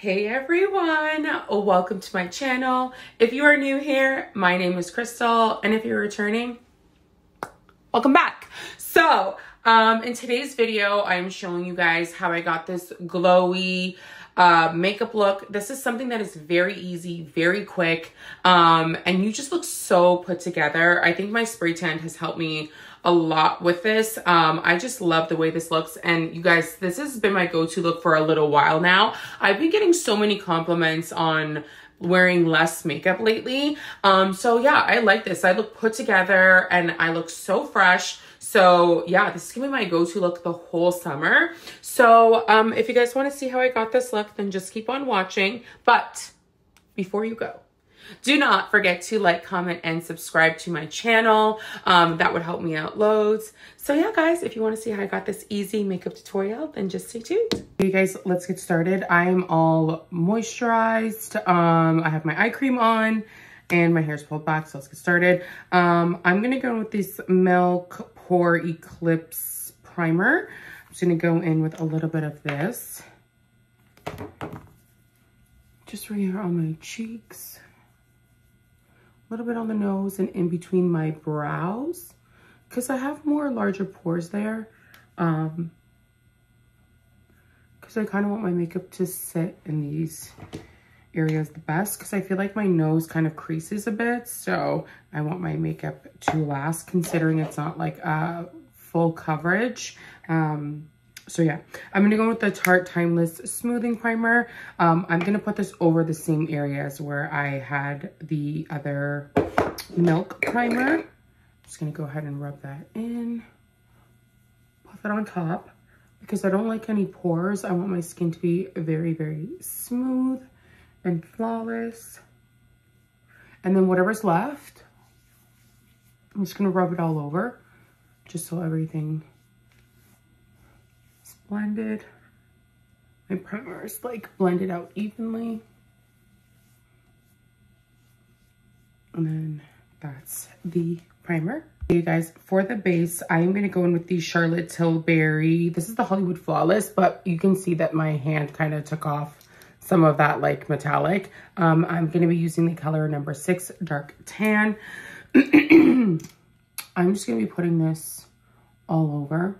Hey everyone, welcome to my channel. If you are new here, my name is Crystal, and if you're returning, welcome back. So in today's video, I'm showing you guys how I got this glowy makeup look. This is something that is very easy, very quick, and you just look so put together. I think my spray tan has helped me a lot with this. I just love the way this looks, and you guys, this has been my go-to look for a little while now. I've been getting so many compliments on wearing less makeup lately. So yeah, I like this. I look put together and I look so fresh. So yeah, this is gonna be my go-to look the whole summer. So if you guys want to see how I got this look, then just keep on watching. But before you go, do not forget to like, comment, and subscribe to my channel. That would help me out loads. So yeah, guys, if you want to see how I got this easy makeup tutorial, then just stay tuned. Okay, guys, let's get started. I'm all moisturized. I have my eye cream on and my hair's pulled back, so let's get started. I'm going to go with this Milk Pore Eclipse Primer. I'm just going to go in with a little bit of this. Just right here on my cheeks. A little bit on the nose and in between my brows, because I have more larger pores there, because I kind of want my makeup to sit in these areas the best, because I feel like my nose kind of creases a bit, so I want my makeup to last, considering it's not like full coverage. So yeah, I'm going to go with the Tarte Timeless Smoothing Primer. I'm going to put this over the same areas where I had the other Milk Primer. I'm just going to go ahead and rub that in. Put that on top because I don't like any pores. I want my skin to be very, very smooth and flawless. And then whatever's left, I'm just going to rub it all over just so everything blended. My primer is like blended out evenly. And then that's the primer. You guys, for the base, I am going to go in with the Charlotte Tilbury. This is the Hollywood Flawless, but you can see that my hand kind of took off some of that like metallic. I'm going to be using the color number 6 Dark Tan. I'm just going to be putting this all over.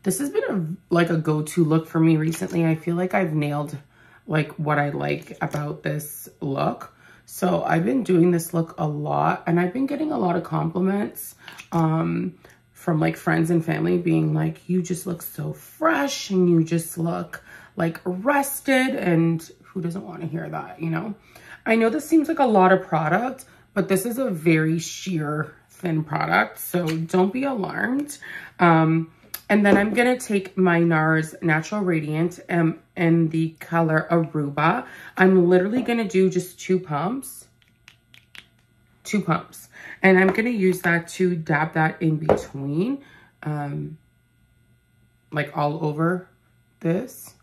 This has been like a go-to look for me recently. I feel like I've nailed like what I like about this look. So I've been doing this look a lot, and I've been getting a lot of compliments from like friends and family being like, you just look so fresh and you just look like rested, and who doesn't want to hear that, you know? I know this seems like a lot of product, but this is a very sheer thin product, so don't be alarmed. And then I'm going to take my NARS Natural Radiant in the color Aruba. I'm literally going to do just 2 pumps. 2 pumps. And I'm going to use that to dab that in between. Like all over this.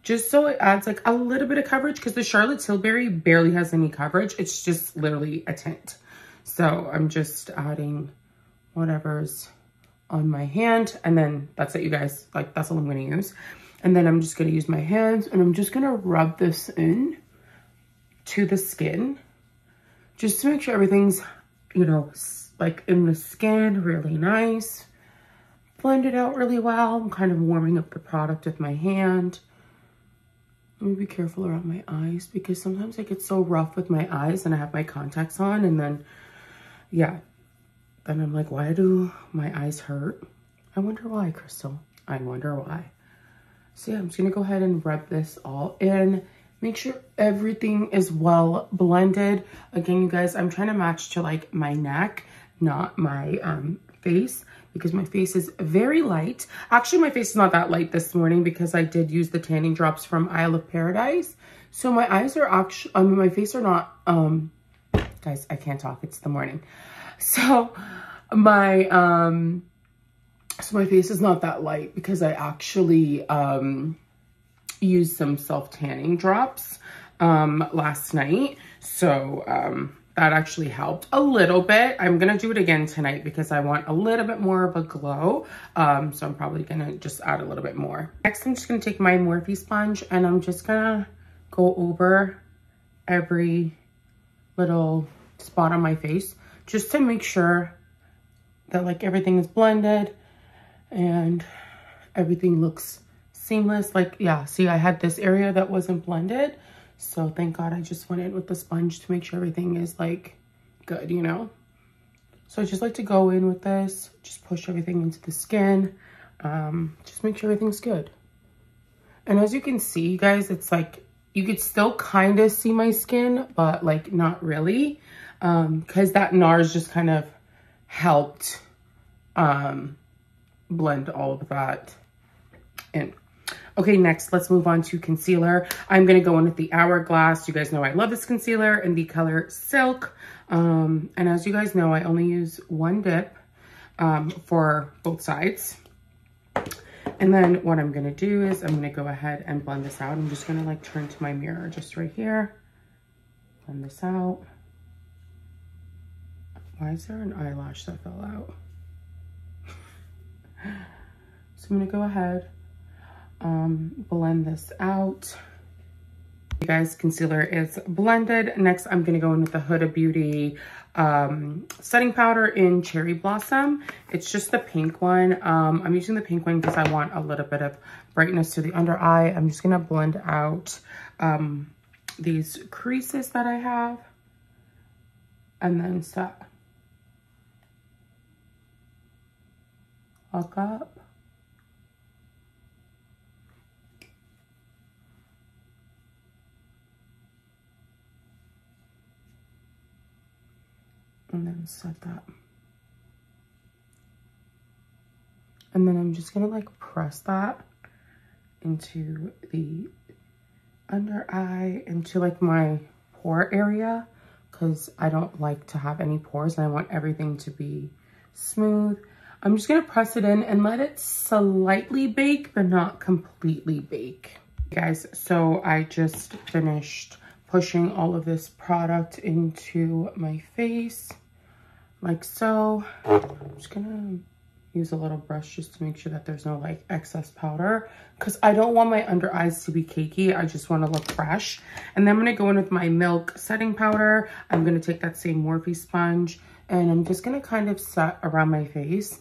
Just so it adds like a little bit of coverage. Because the Charlotte Tilbury barely has any coverage. It's just literally a tint. So I'm just adding whatever's on my hand, and then that's it, you guys. Like, that's all I'm going to use. And then I'm just going to use my hands, and I'm just going to rub this in to the skin just to make sure everything's, you know, like in the skin really nice. Blend it out really well. I'm kind of warming up the product with my hand. Let me be careful around my eyes, because sometimes I get so rough with my eyes and I have my contacts on, and then yeah, and I'm like, why do my eyes hurt? I wonder why, Crystal. I wonder why. So yeah, I'm just going to go ahead and rub this all in. Make sure everything is well blended. Again, you guys, I'm trying to match to like my neck, not my face, because my face is very light. Actually, my face is not that light this morning because I did use the tanning drops from Isle of Paradise. So my eyes are actually, I mean, my face are not, guys, I can't talk. It's the morning. So my face is not that light because I actually used some self-tanning drops last night. So that actually helped a little bit. I'm gonna do it again tonight because I want a little bit more of a glow. So I'm probably gonna just add a little bit more. Next, I'm just gonna take my Morphe sponge and I'm just gonna go over every little spot on my face just to make sure that like everything is blended and everything looks seamless. Like, yeah, see, I had this area that wasn't blended. So thank God I just went in with the sponge to make sure everything is like good, you know? So I just like to go in with this, just push everything into the skin. Just make sure everything's good. And as you can see, you guys, it's like, you could still kind of see my skin, but like not really. Cause that NARS just kind of helped, blend all of that in. Okay, next, let's move on to concealer. I'm gonna go in with the Hourglass. You guys know I love this concealer in the color Silk. And as you guys know, I only use one dip for both sides. And then what I'm gonna do is I'm gonna go ahead and blend this out. I'm just gonna like turn to my mirror just right here. Blend this out. Why is there an eyelash that fell out? So I'm gonna go ahead, blend this out. You guys, concealer is blended. Next, I'm gonna go in with the Huda Beauty setting powder in Cherry Blossom. It's just the pink one. I'm using the pink one because I want a little bit of brightness to the under eye. I'm just gonna blend out these creases that I have and then set. Look up. And then set that. And then I'm just gonna like press that into the under eye, into like my pore area, because I don't like to have any pores and I want everything to be smooth. I'm just gonna press it in and let it slightly bake, but not completely bake. Guys, so I just finished pushing all of this product into my face, like so. I'm just gonna use a little brush just to make sure that there's no like excess powder, because I don't want my under eyes to be cakey. I just want to look fresh. And then I'm gonna go in with my Milk setting powder. I'm gonna take that same Morphe sponge and I'm just gonna kind of set around my face.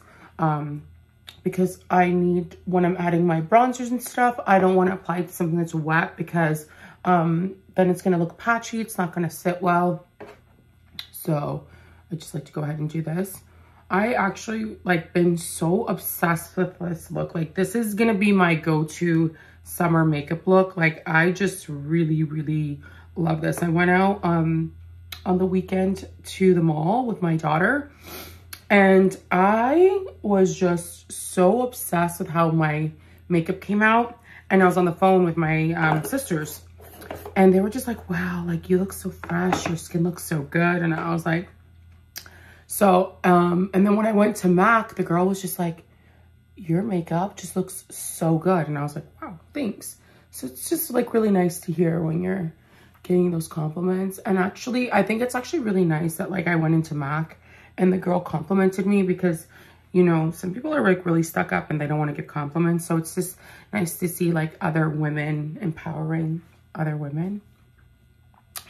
Because I need, when I'm adding my bronzers and stuff, I don't want to apply it to something that's wet, because then it's going to look patchy. It's not going to sit well. So I just like to go ahead and do this. I actually like been so obsessed with this look. Like, this is going to be my go-to summer makeup look. Like, I just really, really love this. I went out on the weekend to the mall with my daughter. And I was just so obsessed with how my makeup came out. And I was on the phone with my sisters. And they were just like, wow, like you look so fresh. Your skin looks so good. And I was like, so, and then when I went to MAC, the girl was just like, your makeup just looks so good. And I was like, wow, thanks. So it's just like really nice to hear when you're getting those compliments. And actually, I think it's actually really nice that like I went into MAC and the girl complimented me, because, you know, some people are like really stuck up and they don't want to give compliments. So it's just nice to see like other women empowering other women.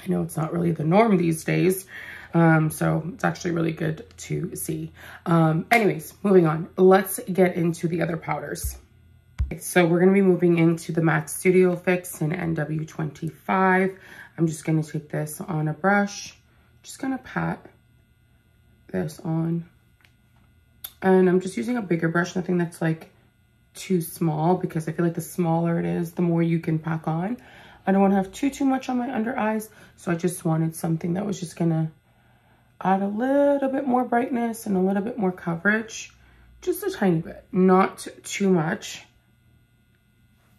I know it's not really the norm these days. So it's actually really good to see. Anyways, moving on. Let's get into the other powders. So we're going to be moving into the MAC Studio Fix in NW25. I'm just going to take this on a brush. Just going to pat this on, and I'm just using a bigger brush, nothing that's like too small, because I feel like the smaller it is, the more you can pack on. I don't want to have too much on my under eyes, so I just wanted something that was just gonna add a little bit more brightness and a little bit more coverage, just a tiny bit, not too much,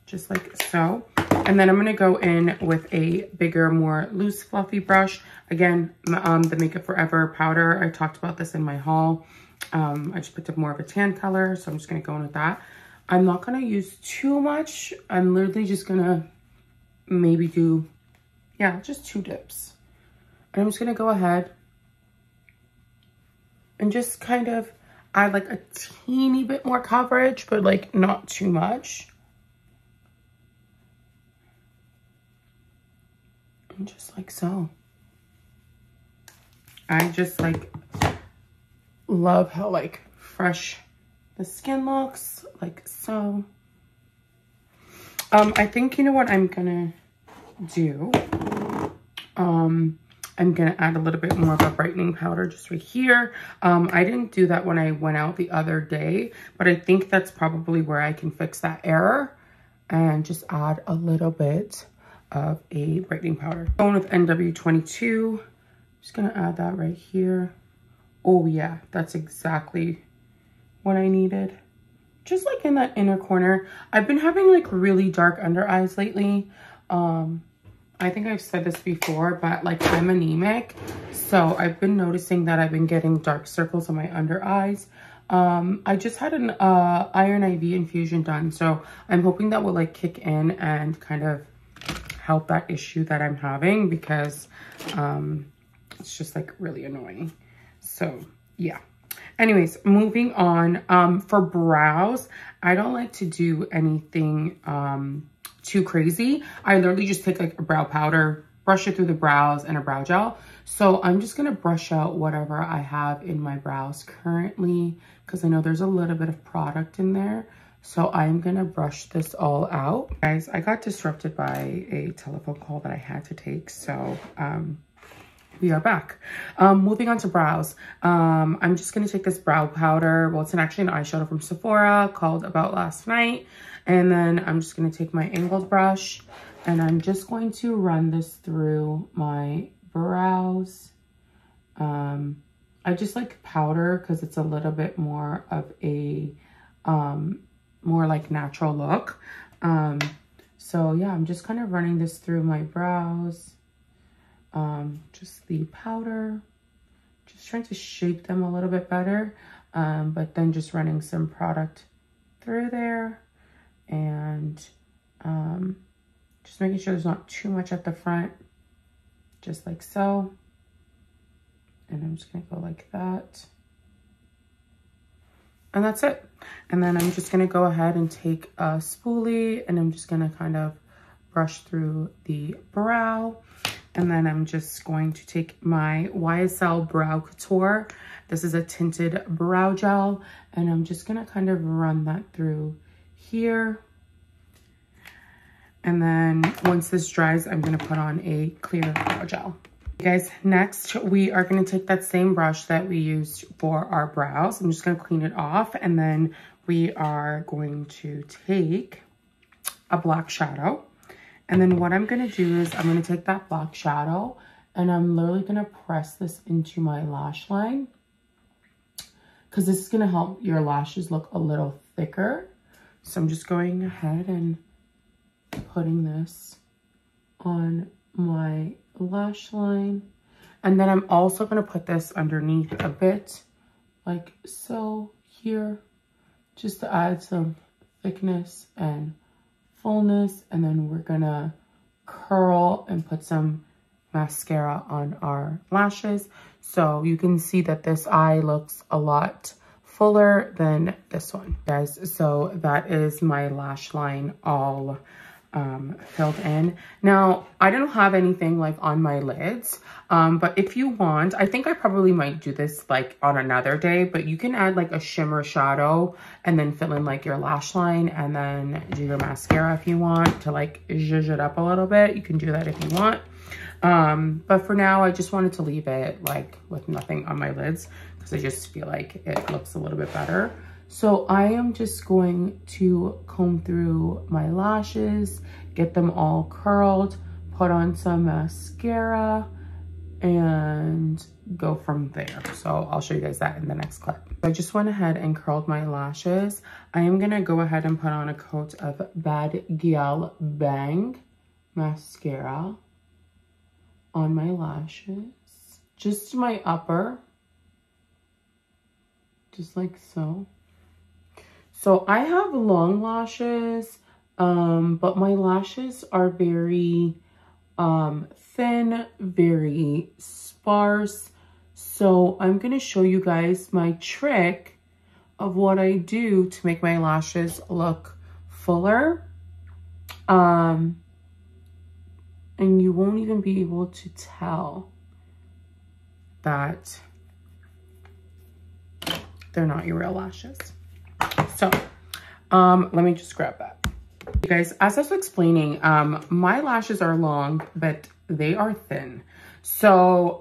just like so. And then I'm going to go in with a bigger, more loose, fluffy brush. Again, the Makeup Forever powder. I talked about this in my haul. I just picked up more of a tan color, so I'm just going to go in with that. I'm not going to use too much. I'm literally just going to maybe do, yeah, just 2 dips. And I'm just gonna go ahead and just kind of add like a teeny bit more coverage, but like not too much. And just like so. I just like love how like fresh the skin looks, like so. I think, you know what I'm gonna do? I'm gonna add a little bit more of a brightening powder just right here. I didn't do that when I went out the other day, but I think that's probably where I can fix that error, and just add a little bit of a brightening powder. Going with NW22, just gonna add that right here. Oh yeah, that's exactly what I needed. Just like in that inner corner. I've been having like really dark under eyes lately. I think I've said this before, but like I'm anemic. So I've been noticing that I've been getting dark circles on my under eyes. I just had an iron IV infusion done. So I'm hoping that will like kick in and kind of help that issue that I'm having, because it's just like really annoying. So yeah. Anyways, moving on. For brows, I don't like to do anything too crazy. I literally just take like a brow powder, brush it through the brows, and a brow gel. So I'm just gonna brush out whatever I have in my brows currently, because I know there's a little bit of product in there. So I'm gonna brush this all out. Guys, I got disrupted by a telephone call that I had to take. So we are back. Moving on to brows. I'm just gonna take this brow powder. Well, it's actually an eyeshadow from Sephora called About Last Night. And then I'm just gonna take my angled brush, and I'm just going to run this through my brows. I just like powder because it's a little bit more of a more like natural look. So yeah, I'm just kind of running this through my brows. Just the powder, just trying to shape them a little bit better, but then just running some product through there, and just making sure there's not too much at the front, just like so. And I'm just gonna go like that. And that's it. And then I'm just gonna go ahead and take a spoolie, and I'm just gonna kind of brush through the brow. And then I'm just going to take my YSL Brow Couture. This is a tinted brow gel, and I'm just gonna kind of run that through here. And then once this dries, I'm gonna put on a clear brow gel. Guys, next we are gonna take that same brush that we used for our brows. I'm just gonna clean it off, and then we are going to take a black shadow. And then what I'm gonna do is I'm gonna take that black shadow, and I'm literally gonna press this into my lash line, because this is gonna help your lashes look a little thicker. So I'm just going ahead and putting this on my lash line. And then I'm also gonna put this underneath a bit, like so here, just to add some thickness and fullness. And then we're gonna curl and put some mascara on our lashes. So you can see that this eye looks a lot fuller than this one, guys. So that is my lash line all filled in. Now, I don't have anything like on my lids, but if you want, I think I probably might do this like on another day, but you can add like a shimmer shadow and then fill in like your lash line, and then do your mascara if you want to like zhuzh it up a little bit. You can do that if you want. But for now, I just wanted to leave it like with nothing on my lids, because I just feel like it looks a little bit better. So I am just going to comb through my lashes, get them all curled, put on some mascara, and go from there. So I'll show you guys that in the next clip. I just went ahead and curled my lashes. I am gonna go ahead and put on a coat of Bad Gyal Bang mascara on my lashes, just my upper, just like so. So I have long lashes, but my lashes are very thin, very sparse. So I'm going to show you guys my trick of what I do to make my lashes look fuller. And you won't even be able to tell that they're not your real lashes. So let me just grab that. You guys, as I was explaining, my lashes are long, but they are thin. So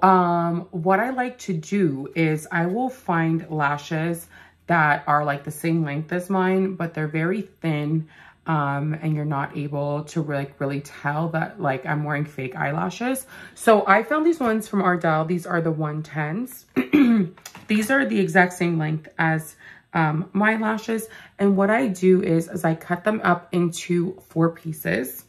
what I like to do is I will find lashes that are like the same length as mine, but they're very thin, and you're not able to really tell that like I'm wearing fake eyelashes. So I found these ones from Ardell. These are the 110s. These are the exact same length as my lashes. And what I do is I cut them up into 4 pieces.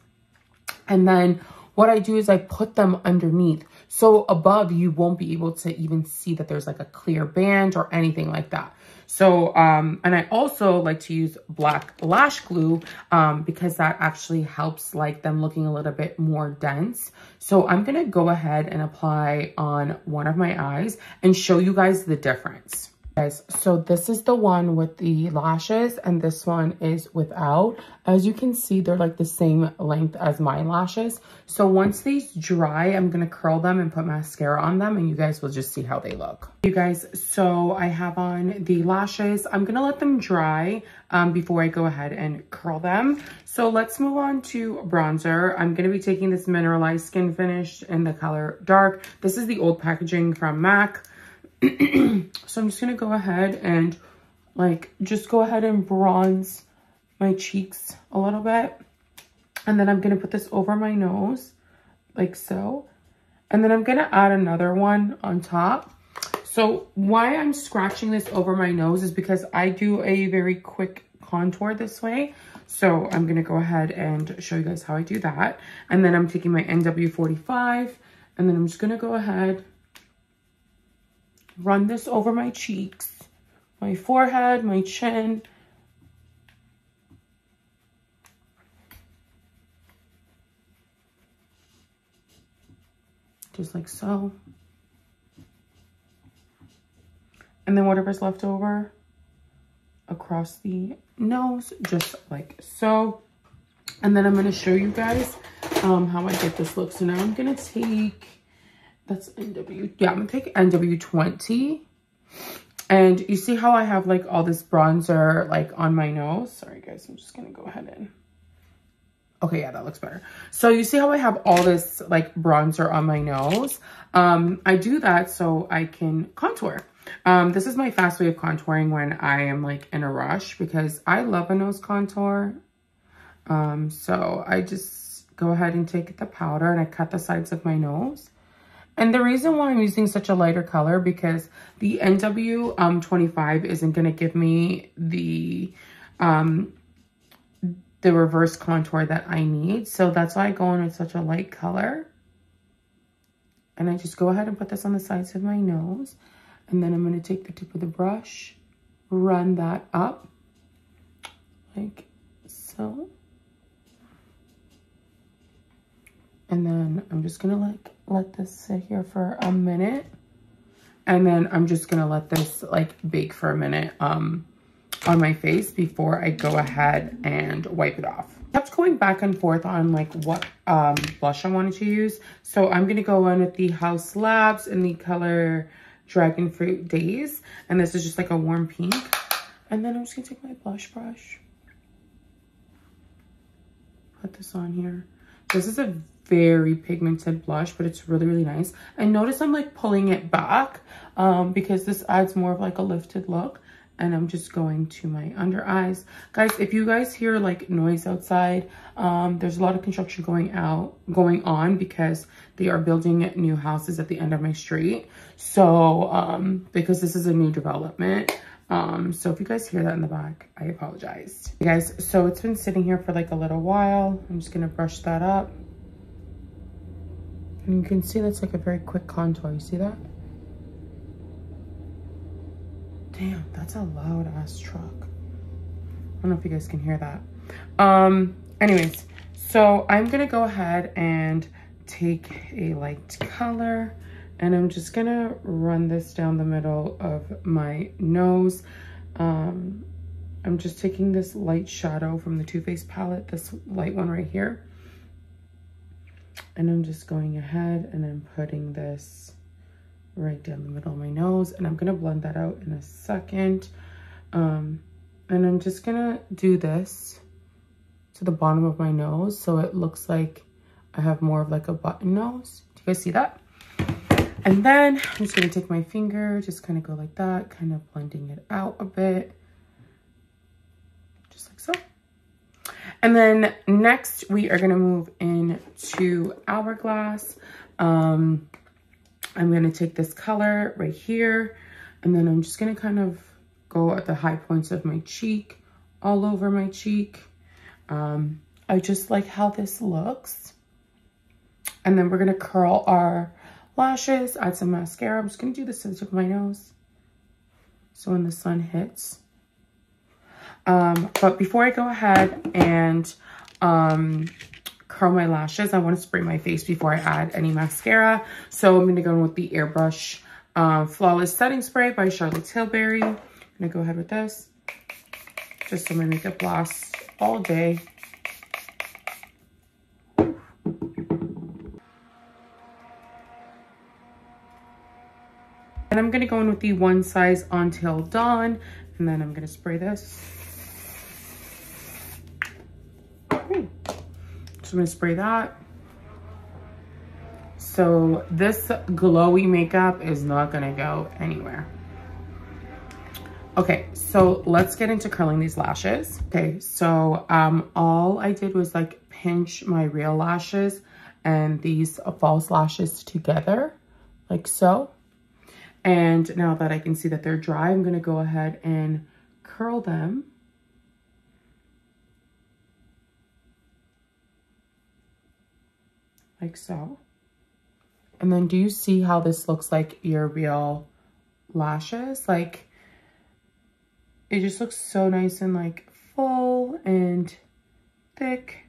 And then what I do is I put them underneath. So above, you won't be able to even see that there's like a clear band or anything like that. So, and I also like to use black lash glue because that actually helps like them looking a little bit more dense. So I'm going to go ahead and apply on one of my eyes and show you guys the difference. Guys, so this is the one with the lashes and this one is without. As you can see, they're like the same length as my lashes. So once these dry, I'm going to curl them and put mascara on them and you guys will just see how they look. You guys, so I have on the lashes. I'm going to let them dry before I go ahead and curl them. So let's move on to bronzer. I'm going to be taking this Mineralized Skin Finish in the color Dark. This is the old packaging from MAC. So I'm just going to go ahead and just go ahead and bronze my cheeks a little bit. And then I'm going to put this over my nose like so. And then I'm going to add another one on top. So why I'm scratching this over my nose is because I do a very quick contour this way. So I'm going to go ahead and show you guys how I do that. And then I'm taking my NW45 and then I'm just going to go ahead, run this over my cheeks, my forehead, my chin. Just like so. And then whatever's left over across the nose, just like so. And then I'm going to show you guys how I get this look. So now I'm going to take, that's NW, yeah, I'm going to take NW20. And you see how I have like all this bronzer like on my nose? Sorry guys, I'm just going to go ahead and, okay, yeah, that looks better. So you see how I have all this like bronzer on my nose? I do that so I can contour. This is my fast way of contouring when I am like in a rush because I love a nose contour. So I just go ahead and take the powder and I cut the sides of my nose. And the reason why I'm using such a lighter color because the NW25 isn't going to give me the reverse contour that I need. So that's why I go in with such a light color. And I just go ahead and put this on the sides of my nose. And then I'm going to take the tip of the brush, run that up like so. And then I'm just going to like let this sit here for a minute. And then I'm just going to let this like bake for a minute on my face before I go ahead and wipe it off. I kept going back and forth on like what blush I wanted to use. So I'm going to go in with the House Labs in the color Dragon Fruit Days. And this is just like a warm pink. And then I'm just going to take my blush brush. Put this on here. This is a very pigmented blush, but it's really, really nice. And notice I'm like pulling it back because this adds more of like a lifted look. And I'm just going to my under eyes. Guys, if you guys hear like noise outside, there's a lot of construction going on because they are building new houses at the end of my street. So, because this is a new development. So if you guys hear that in the back, I apologize. You guys, so it's been sitting here for like a little while. I'm just gonna brush that up. And you can see that's like a very quick contour. You see that? Damn, that's a loud ass truck. I don't know if you guys can hear that. Anyways, so I'm gonna go ahead and take a light color and I'm just gonna run this down the middle of my nose. I'm just taking this light shadow from the Too Faced palette, this light one right here. And I'm just going ahead and I'm putting this right down the middle of my nose, and I'm gonna blend that out in a second. And I'm just gonna do this to the bottom of my nose so it looks like I have more of like a button nose. Do you guys see that? And then I'm just gonna take my finger, just kind of go like that, kind of blending it out a bit. Just like so. And then next we are gonna move into Hourglass. I'm gonna take this color right here, and then I'm just gonna kind of go at the high points of my cheek, all over my cheek. I just like how this looks. And then we're gonna curl our lashes, add some mascara. I'm just gonna do this to the tip of my nose, so when the sun hits. But before I go ahead and curl my lashes, I want to spray my face before I add any mascara. So I'm going to go in with the Airbrush Flawless Setting Spray by Charlotte Tilbury. I'm going to go ahead with this, just so my makeup lasts all day. And I'm going to go in with the One Size Until Dawn, and then I'm going to spray this. So I'm gonna spray that. So this glowy makeup is not gonna go anywhere. Okay, so let's get into curling these lashes. Okay, so all I did was like pinch my real lashes and these false lashes together, like so. And now that I can see that they're dry, I'm gonna go ahead and curl them. Like so. And then do you see how this looks like your real lashes? Like, it just looks so nice and like full and thick.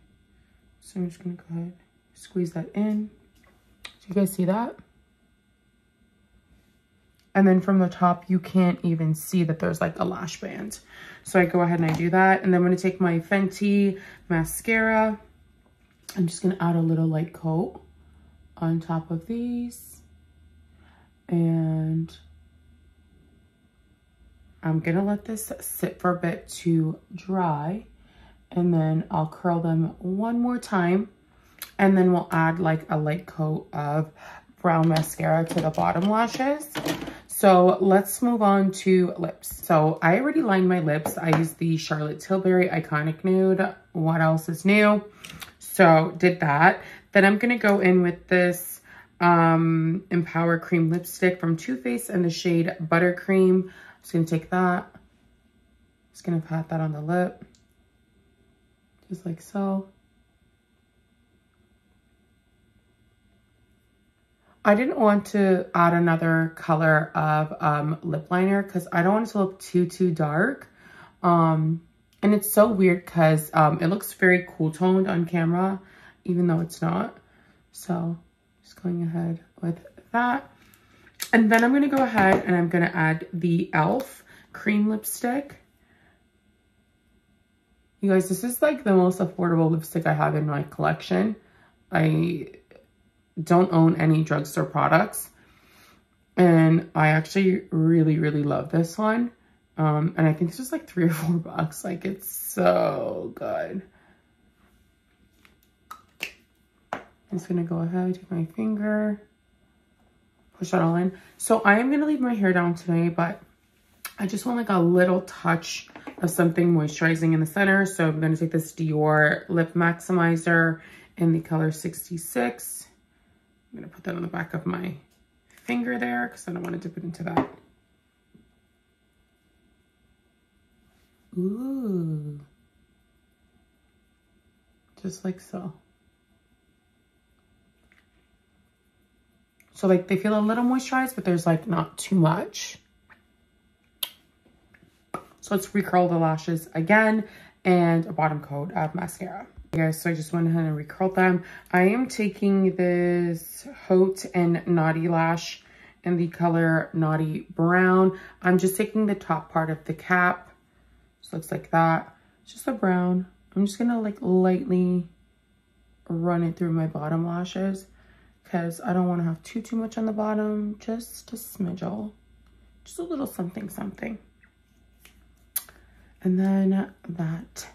So I'm just gonna go ahead, squeeze that in. Do you guys see that? And then from the top, you can't even see that there's like a lash band. So I go ahead and I do that. And then I'm gonna take my Fenty mascara. I'm just gonna add a little light coat on top of these. And I'm gonna let this sit for a bit to dry. And then I'll curl them one more time. And then we'll add like a light coat of brown mascara to the bottom lashes. So let's move on to lips. So I already lined my lips. I used the Charlotte Tilbury Iconic Nude. What else is new? So did that. Then I'm gonna go in with this Empower Cream Lipstick from Too Faced in the shade Buttercream. I'm just gonna take that. Just gonna pat that on the lip. Just like so. I didn't want to add another color of lip liner because I don't want it to look too dark. And it's so weird because it looks very cool toned on camera, even though it's not. So just going ahead with that. And then I'm going to go ahead and I'm going to add the e.l.f. cream lipstick. You guys, this is like the most affordable lipstick I have in my collection. I don't own any drugstore products, and I actually really love this one. And I think it's just like $3 or $4. Like, it's so good. I'm just gonna go ahead, take my finger, push that all in. So I am gonna leave my hair down today, but I just want like a little touch of something moisturizing in the center. So I'm gonna take this Dior Lip Maximizer in the color 66. I'm gonna put that on the back of my finger there because I don't want to dip it into that. Ooh. Just like so. So like they feel a little moisturized, but there's like not too much. So let's recurl the lashes again and a bottom coat of mascara. Guys, so I just went ahead and recurled them. I am taking this Haute and Naughty Lash in the color Naughty Brown. I'm just taking the top part of the cap. Just looks like that. It's just a brown. I'm just gonna like lightly run it through my bottom lashes because I don't want to have too much on the bottom. Just a smidgle. Just a little something something. And then that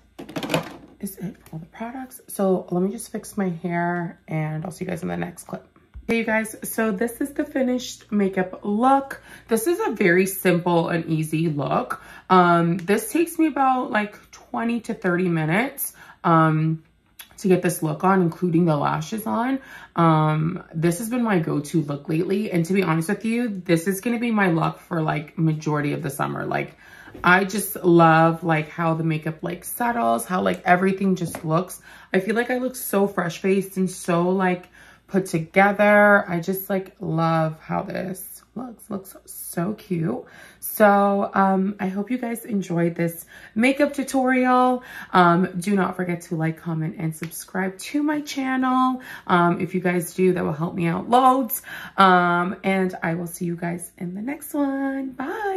is it for all the products. So let me just fix my hair and I'll see you guys in the next clip. Hey you guys, so this is the finished makeup look. This is a very simple and easy look. This takes me about like 20 to 30 minutes to get this look on, including the lashes on. This has been my go-to look lately. And to be honest with you, this is gonna be my look for like majority of the summer. Like I just love like how the makeup like settles, how like everything just looks. I feel like I look so fresh faced and so like put together. I just like love how this looks so cute. So I hope you guys enjoyed this makeup tutorial. Do not forget to like, comment, and subscribe to my channel. If you guys do, that will help me out loads. And I will see you guys in the next one. Bye.